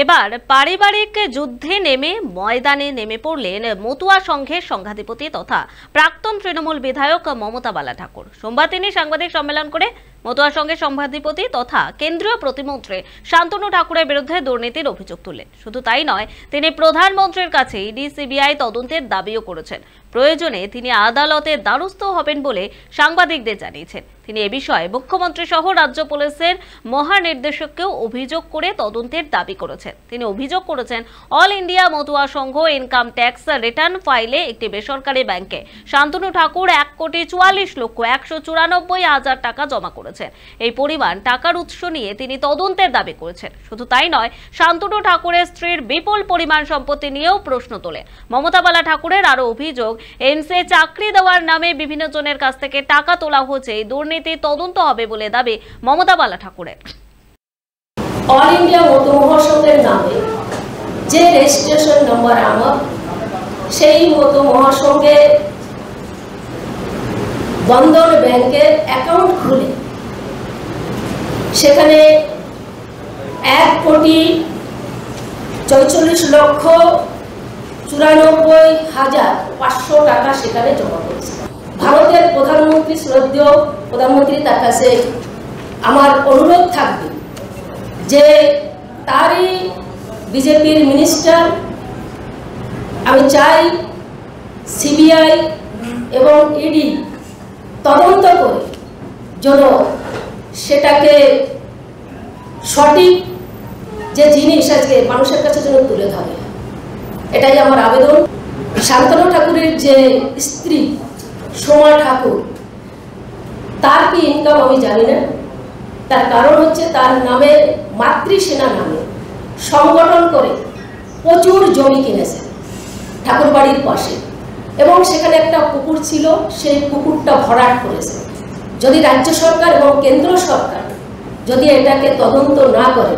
এবার পারিবারিক যুদ্ধে নেমে ময়দানে নেমে পড়লেন মতুয়া সংঘের সংঘাধিপতি তথা প্রাক্তন তৃণমূল বিধায়ক মমতা বালা ঠাকুর। সোমবার তিনি সাংবাদিক সম্মেলন করে মতুয়া সংঘের সংঘাধিপতি তথা কেন্দ্রীয় প্রতিমন্ত্রী শান্তনু ঠাকুরের বিরুদ্ধে দুর্নীতির অভিযোগ তুললেন। শুধু তাই নয়, তিনি প্রধানমন্ত্রীর কাছে ইডি সিবিআই তদন্তের দাবিও করেছেন। প্রয়োজনে তিনি আদালতের দ্বারস্থ হবেন বলে সাংবাদিকদের জানিয়েছেন। তিনি এ বিষয়ে মুখ্যমন্ত্রী সহ রাজ্য পুলিশের মহানির্দেশককেও অভিযোগ করে তদন্তের দাবি করেছেন। তিনি অভিযোগ করেছেন, অল ইন্ডিয়া মতুয়া সংঘ ইনকাম ট্যাক্স রিটার্ন ফাইলে একটি বেসরকারি ব্যাংকে শান্তনু ঠাকুর 1,44,194,000 টাকা জমা করেছেন। এই পরিমাণ টাকার উৎস নিয়ে তিনি তদন্তের দাবি করেছেন। শুধু তাই নয়, শান্তনু ঠাকুরের স্ত্রীর বিপুল পরিমাণ সম্পত্তি নিয়েও প্রশ্ন তোলেন। মমতা বালা ঠাকুরের আরো অভিযোগ, এমসে চাকরি দেওয়ার নামে বিভিন্ন জনের কাছ থেকে টাকা তোলা হচ্ছে। দুর্নীতি তদন্ত হবে বলে দাবি মমতা বালা ঠাকুরের। অল ইন্ডিয়া মতো মহাসংঘের নামে যে রেজিস্ট্রেশন নম্বর আমার, সেই মতো মহাসংঘে বন্ধন ব্যাংকের অ্যাকাউন্ট খুলে সেখানে 1,44,94,500 টাকা সেখানে জমা করেছে। ভারতের প্রধানমন্ত্রী, শ্রদ্ধেয় প্রধানমন্ত্রী, তার কাছে আমার অনুরোধ থাকবে যে তারই বিজেপির মিনিস্টার, আমি চাই সিবিআই এবং ইডি তদন্ত করে যেন সেটাকে সঠিক যে জিনিস আজকে মানুষের কাছে যেন তুলে ধরে, এটাই আমার আবেদন। শান্তনু ঠাকুরের যে স্ত্রী সোমা ঠাকুর, তার কি ইনকাম আমি জানি না। তার কারণ হচ্ছে তার নামে মাতৃসেনা নামে সংগঠন করে প্রচুর জমি কিনেছে ঠাকুর বাড়ির পাশে, এবং সেখানে একটা পুকুর ছিল, সেই পুকুরটা ভরাট করেছে। যদি রাজ্য সরকার এবং কেন্দ্র সরকার যদি এটাকে তদন্ত না করে,